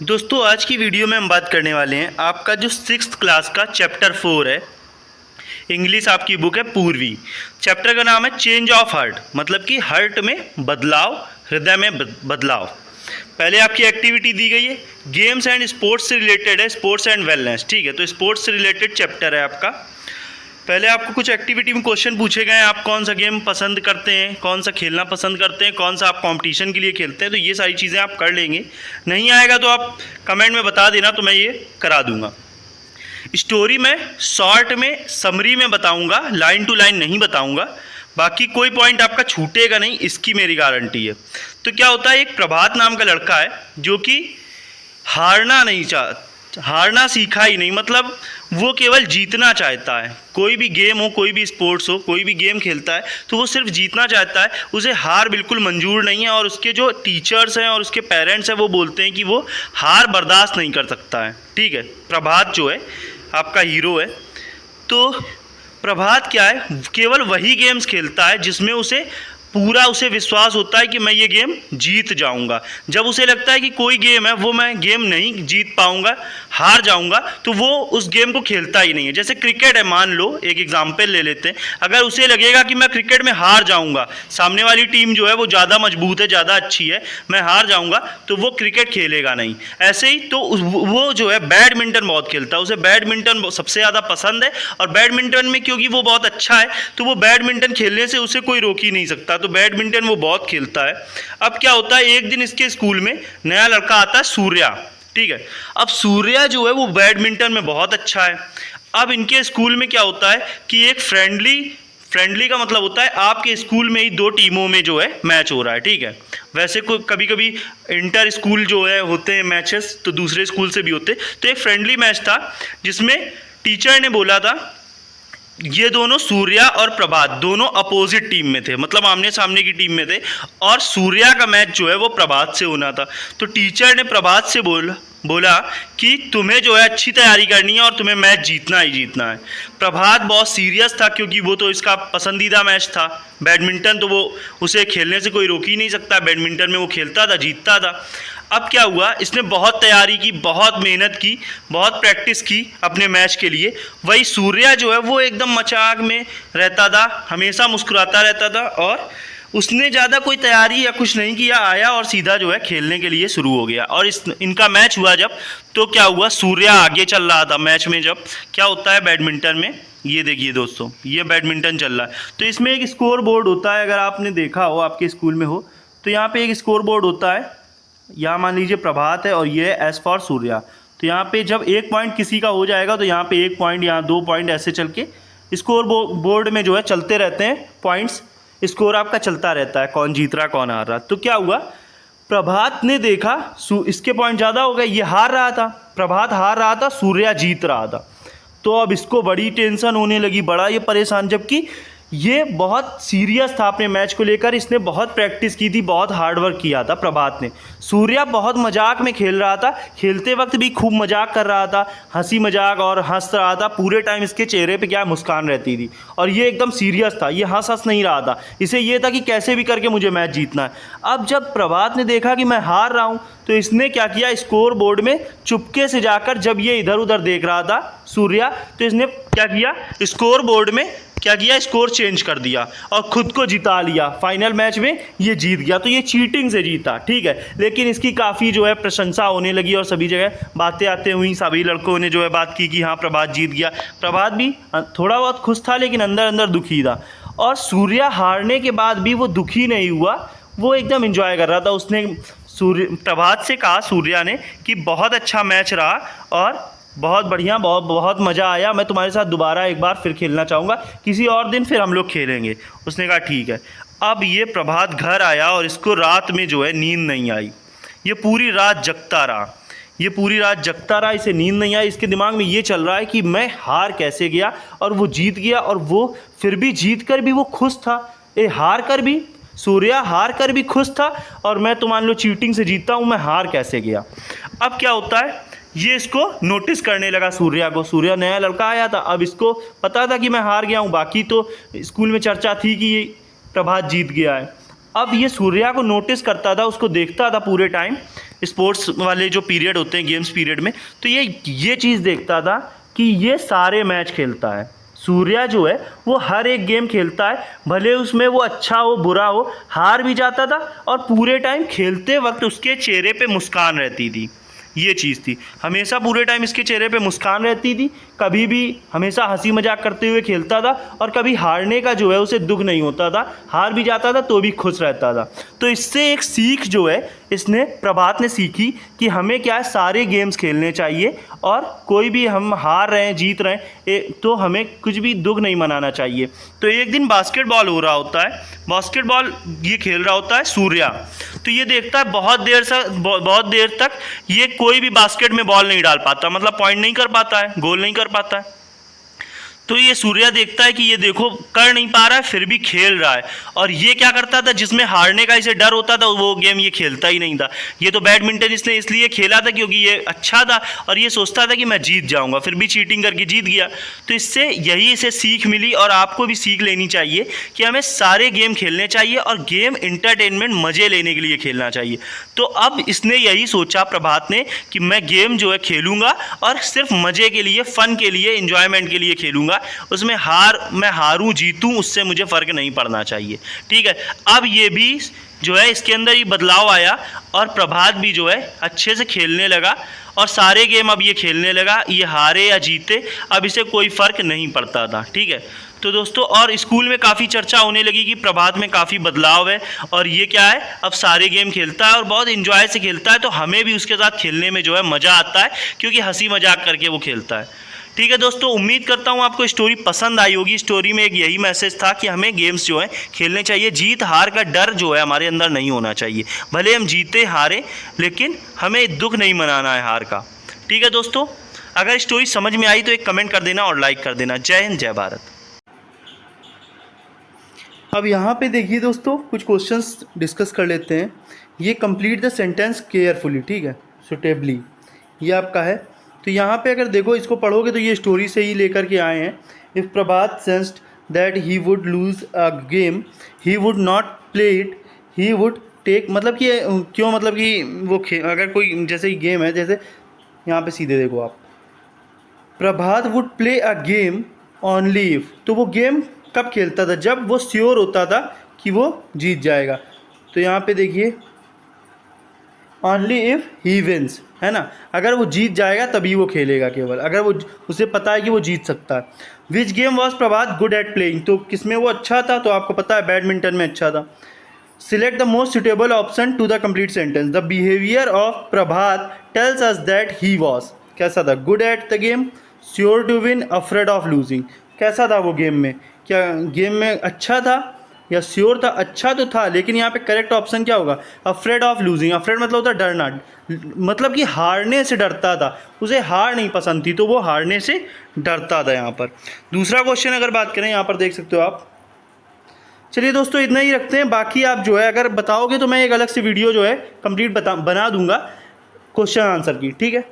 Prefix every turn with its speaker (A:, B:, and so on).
A: दोस्तों आज की वीडियो में हम बात करने वाले हैं आपका जो 6th क्लास का चैप्टर 4 है। इंग्लिश आपकी बुक है पूर्वी। चैप्टर का नाम है चेंज ऑफ हार्ट, मतलब कि हार्ट में बदलाव, हृदय में बदलाव। पहले आपकी एक्टिविटी दी गई है, गेम्स एंड स्पोर्ट्स से रिलेटेड है, स्पोर्ट्स एंड वेलनेस। ठीक है, तो स्पोर्ट्स से रिलेटेड चैप्टर है आपका। पहले आपको कुछ एक्टिविटी में क्वेश्चन पूछे गए हैं, आप कौन सा गेम पसंद करते हैं, कौन सा खेलना पसंद करते हैं, कौन सा आप कंपटीशन के लिए खेलते हैं। तो ये सारी चीज़ें आप कर लेंगे। नहीं आएगा तो आप कमेंट में बता देना, तो मैं ये करा दूंगा। स्टोरी में शॉर्ट में समरी में बताऊंगा, लाइन टू लाइन नहीं बताऊंगा। बाकी कोई पॉइंट आपका छूटेगा नहीं, इसकी मेरी गारंटी है। तो क्या होता है, एक प्रभात नाम का लड़का है जो कि हारना सीखा ही नहीं, मतलब वो केवल जीतना चाहता है। कोई भी गेम हो, कोई भी स्पोर्ट्स हो, कोई भी गेम खेलता है तो वो सिर्फ जीतना चाहता है, उसे हार बिल्कुल मंजूर नहीं है। और उसके जो टीचर्स हैं और उसके पेरेंट्स हैं वो बोलते हैं कि वो हार बर्दाश्त नहीं कर सकता है। ठीक है, प्रभात जो है आपका हीरो है। तो प्रभात क्या है, केवल वही गेम्स खेलता है जिसमें उसे विश्वास होता है कि मैं ये गेम जीत जाऊंगा। जब उसे लगता है कि कोई गेम है वो मैं गेम नहीं जीत पाऊंगा, हार जाऊंगा, तो वो उस गेम को खेलता ही नहीं है। जैसे क्रिकेट है, मान लो एक एग्जांपल ले लेते हैं। अगर उसे लगेगा कि मैं क्रिकेट में हार जाऊंगा, सामने वाली टीम जो है वो ज़्यादा मजबूत है, ज़्यादा अच्छी है, मैं हार जाऊंगा, तो वो क्रिकेट खेलेगा नहीं। ऐसे ही तो वो जो है बैडमिंटन बहुत खेलता है, उसे बैडमिंटन सबसे ज़्यादा पसंद है। और बैडमिंटन में क्योंकि वो बहुत अच्छा है तो वो बैडमिंटन खेलने से उसे कोई रोक ही नहीं सकता, तो बैडमिंटन वो बहुत खेलता है। अब क्या होता है, एक दिन इसके स्कूल में नया लड़का आता है, सूर्या। ठीक है, अब सूर्या जो है वो बैडमिंटन में बहुत अच्छा है। अब इनके स्कूल में क्या होता है कि एक फ्रेंडली का मतलब होता है आपके स्कूल में ही दो टीमों में जो है मैच हो रहा है। ठीक है, वैसे कोई कभी कभी इंटर स्कूल जो है होते हैं मैचेस, तो दूसरे स्कूल से भी होते। तो एक फ्रेंडली मैच था जिसमें टीचर ने बोला था ये दोनों सूर्या और प्रभात दोनों अपोजिट टीम में थे, मतलब आमने सामने की टीम में थे। और सूर्या का मैच जो है वो प्रभात से होना था। तो टीचर ने प्रभात से बोला कि तुम्हें जो है अच्छी तैयारी करनी है और तुम्हें मैच जीतना ही जीतना है। प्रभात बहुत सीरियस था क्योंकि वो तो इसका पसंदीदा मैच था बैडमिंटन, तो वो उसे खेलने से कोई रोक ही नहीं सकता। बैडमिंटन में वो खेलता था, जीतता था। अब क्या हुआ, इसने बहुत तैयारी की, बहुत मेहनत की, बहुत प्रैक्टिस की अपने मैच के लिए। वही सूर्या जो है वो एकदम मजाक में रहता था, हमेशा मुस्कुराता रहता था, और उसने ज़्यादा कोई तैयारी या कुछ नहीं किया, आया और सीधा जो है खेलने के लिए शुरू हो गया। और इनका मैच हुआ जब, तो क्या हुआ, सूर्या आगे चल रहा था मैच में। जब क्या होता है बैडमिंटन में, ये देखिए दोस्तों, ये बैडमिंटन चल रहा है, तो इसमें एक स्कोर बोर्ड होता है। अगर आपने देखा हो, आपके स्कूल में हो, तो यहाँ पे एक स्कोर बोर्ड होता है। यहाँ मान लीजिए प्रभात है और ये है एस फॉर सूर्या। तो यहाँ पे जब एक पॉइंट किसी का हो जाएगा तो यहाँ पे एक पॉइंट, यहाँ 2 पॉइंट, ऐसे चल के स्कोर बोर्ड में जो है चलते रहते हैं पॉइंट्स। स्कोर आपका चलता रहता है, कौन जीत रहा कौन हार रहा। तो क्या हुआ, प्रभात ने देखा इसके पॉइंट ज़्यादा हो गए, ये हार रहा था, प्रभात हार रहा था, सूर्या जीत रहा था। तो अब इसको बड़ी टेंशन होने लगी, बड़ा ये परेशान, जबकि ये बहुत सीरियस था अपने मैच को लेकर। इसने बहुत प्रैक्टिस की थी, बहुत हार्डवर्क किया था प्रभात ने। सूर्या बहुत मजाक में खेल रहा था, खेलते वक्त भी खूब मजाक कर रहा था, हंसी मजाक और हंस रहा था पूरे टाइम। इसके चेहरे पे क्या मुस्कान रहती थी, और ये एकदम सीरियस था, ये हंस नहीं रहा था। इसे ये था कि कैसे भी करके मुझे मैच जीतना है। अब जब प्रभात ने देखा कि मैं हार रहा हूँ, तो इसने क्या किया, स्कोर बोर्ड में चुपके से जाकर, जब ये इधर उधर देख रहा था सूर्या, तो इसने क्या किया, स्कोर बोर्ड में क्या किया, स्कोर चेंज कर दिया और खुद को जिता लिया। फाइनल मैच में ये जीत गया। तो ये चीटिंग से जीता, ठीक है। लेकिन इसकी काफ़ी जो है प्रशंसा होने लगी और सभी जगह बातें आते हुई, सभी लड़कों ने जो है बात की कि हाँ प्रभात जीत गया। प्रभात भी थोड़ा बहुत खुश था, लेकिन अंदर अंदर दुखी था। और सूर्या हारने के बाद भी वो दुखी नहीं हुआ, वो एकदम एंजॉय कर रहा था। उसने प्रभात से कहा, सूर्या ने, कि बहुत अच्छा मैच रहा और बहुत बढ़िया, बहुत मज़ा आया, मैं तुम्हारे साथ दोबारा एक बार फिर खेलना चाहूँगा, किसी और दिन फिर हम लोग खेलेंगे। उसने कहा ठीक है। अब ये प्रभात घर आया और इसको रात में जो है नींद नहीं आई। ये पूरी रात जगता रहा, इसे नींद नहीं आई। इसके दिमाग में ये चल रहा है कि मैं हार कैसे गया, और वो जीत गया, और वो फिर भी जीत कर भी वो खुश था। सूर्या हार कर भी खुश था, और मैं तो मान लो चीटिंग से जीतता हूँ, मैं हार कैसे गया। अब क्या होता है, ये इसको नोटिस करने लगा सूर्या को। सूर्या नया लड़का आया था, अब इसको पता था कि मैं हार गया हूँ। बाकी तो स्कूल में चर्चा थी कि ये प्रभात जीत गया है। अब ये सूर्या को नोटिस करता था, उसको देखता था पूरे टाइम, स्पोर्ट्स वाले जो पीरियड होते हैं गेम्स पीरियड में, तो ये चीज़ देखता था कि ये सारे मैच खेलता है। सूर्या जो है वो हर एक गेम खेलता है, भले उसमें वो अच्छा हो बुरा हो, हार भी जाता था और पूरे टाइम खेलते वक्त उसके चेहरे पे मुस्कान रहती थी। ये चीज़ थी, हमेशा पूरे टाइम इसके चेहरे पे मुस्कान रहती थी, कभी भी हमेशा हंसी मजाक करते हुए खेलता था और कभी हारने का जो है उसे दुख नहीं होता था, हार भी जाता था तो भी खुश रहता था। तो इससे एक सीख जो है इसने प्रभात ने सीखी कि हमें क्या है सारे गेम्स खेलने चाहिए और कोई भी हम हार रहे हैं जीत रहे हैं तो हमें कुछ भी दुख नहीं मनाना चाहिए। तो एक दिन बास्केटबॉल हो रहा होता है, बास्केटबॉल ये खेल रहा होता है सूर्या, तो ये देखता है बहुत देर तक ये कोई भी बास्केट में बॉल नहीं डाल पाता, मतलब पॉइंट नहीं कर पाता है, गोल नहीं कर पाता है। तो ये सूर्या देखता है कि ये देखो कर नहीं पा रहा है फिर भी खेल रहा है, और ये क्या करता था जिसमें हारने का इसे डर होता था वो गेम ये खेलता ही नहीं था। ये तो बैडमिंटन इसने इसलिए खेला था क्योंकि ये अच्छा था और ये सोचता था कि मैं जीत जाऊंगा, फिर भी चीटिंग करके जीत गया। तो इससे यही इसे सीख मिली और आपको भी सीख लेनी चाहिए कि हमें सारे गेम खेलने चाहिए और गेम इंटरटेनमेंट मज़े लेने के लिए खेलना चाहिए। तो अब इसने यही सोचा प्रभात ने कि मैं गेम जो है खेलूँगा और सिर्फ मज़े के लिए, फ़न के लिए, इन्जॉयमेंट के लिए खेलूँगा, उसमें मैं हारूं जीतूं उससे मुझे फ़र्क नहीं पड़ना चाहिए। ठीक है, अब ये भी जो है इसके अंदर ये बदलाव आया और प्रभात भी जो है अच्छे से खेलने लगा और सारे गेम अब ये खेलने लगा, ये हारे या जीते अब इसे कोई फ़र्क नहीं पड़ता था। ठीक है, तो दोस्तों और स्कूल में काफ़ी चर्चा होने लगी कि प्रभात में काफ़ी बदलाव है और ये क्या है अब सारे गेम खेलता है और बहुत इन्जॉय से खेलता है, तो हमें भी उसके साथ खेलने में जो है मज़ा आता है क्योंकि हंसी मजाक करके वो खेलता है। ठीक है दोस्तों, उम्मीद करता हूँ आपको स्टोरी पसंद आई होगी। स्टोरी में एक यही मैसेज था कि हमें गेम्स जो है खेलने चाहिए, जीत हार का डर जो है हमारे अंदर नहीं होना चाहिए, भले हम जीते हारे लेकिन हमें दुख नहीं मनाना है हार का। ठीक है दोस्तों, अगर स्टोरी समझ में आई तो एक कमेंट कर देना और लाइक कर देना। जय हिंद, जय भारत। अब यहाँ पे देखिए दोस्तों कुछ क्वेश्चंस डिस्कस कर लेते हैं। ये कंप्लीट द सेंटेंस केयरफुली, ठीक है, सुटेबली, ये आपका है। तो यहाँ पे अगर देखो इसको पढ़ोगे तो ये स्टोरी से ही लेकर के आए हैं। If Prabhat sensed that he would lose a game he would not play it, he would take, मतलब कि क्यों, मतलब कि वो अगर कोई जैसे ही गेम है, जैसे यहाँ पे सीधे देखो आप, Prabhat would play a game only if, तो वो गेम कब खेलता था, जब वो श्योर होता था कि वो जीत जाएगा। तो यहाँ पे देखिए ओनली इफ़ ही विंस, है ना, अगर वो जीत जाएगा तभी वो खेलेगा, केवल अगर वो उसे पता है कि वो जीत सकता है। Which game was Prabhat good at playing, तो किसमें वो अच्छा था, तो आपको पता है बैडमिंटन में अच्छा था। Select the most suitable option to the complete sentence, the behaviour of Prabhat tells us that he was, कैसा था, good at the game, sure to win, afraid of losing, कैसा था वो गेम में, क्या गेम में अच्छा था या श्योर था, अच्छा तो था, लेकिन यहाँ पे करेक्ट ऑप्शन क्या होगा, अफ्रेड ऑफ लूजिंग। अफ्रेड मतलब होता है डरना, मतलब कि हारने से डरता था, उसे हार नहीं पसंद थी तो वो हारने से डरता था। यहाँ पर दूसरा क्वेश्चन अगर बात करें, यहाँ पर देख सकते हो आप। चलिए दोस्तों इतना ही रखते हैं, बाकी आप जो है अगर बताओगे तो मैं एक अलग से वीडियो जो है कंप्लीट बना दूंगा क्वेश्चन आंसर की। ठीक है।